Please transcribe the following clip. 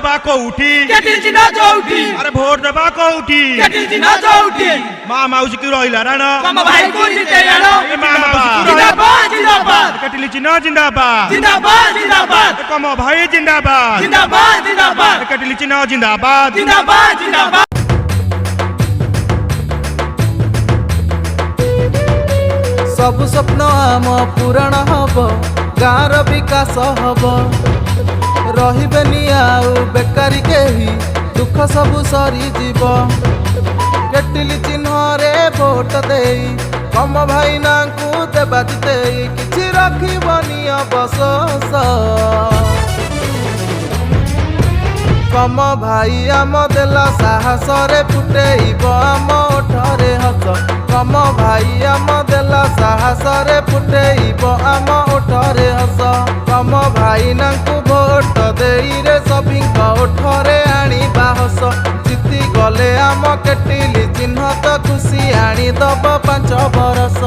दबा कौठी केटिल चिन्ह चौठी अरे भोट दबा कौठी केटिल चिन्ह चौठी माँ माउसी की रहिला राणा कम भाई को जिते राणा माँ माउसी जिंदाबाद जिंदाबाद केटिल चिन्ह जिंदाबाद जिंदाबाद जिंदाबाद कम भाई जिंदाबाद जिंदाबाद जिंदाबाद केटिल चिन्ह जिंदाबाद जिंदाबाद जिंदाबाद सब स्वप्न आम पूरण हब गाँर विकास हब रहिबेनी आउ बेकारी केही दुख सबु सरी जीव केटिल चिन्ह रे भोट देई कम भाईना को देबा जितेई किछि रखिबनी अवशोष कम भाई आम देला साहस रे फुटेइब आम ओठरे हस कम भाई आम देला साहस रे फुटेइब आम ओठरे हस कम भाई नांकु भोट देई रे सभिंक ओठरे आनिबा हस जीति गले आम केटिल चिन्ह तो खुशी आनी दब 5 बरस।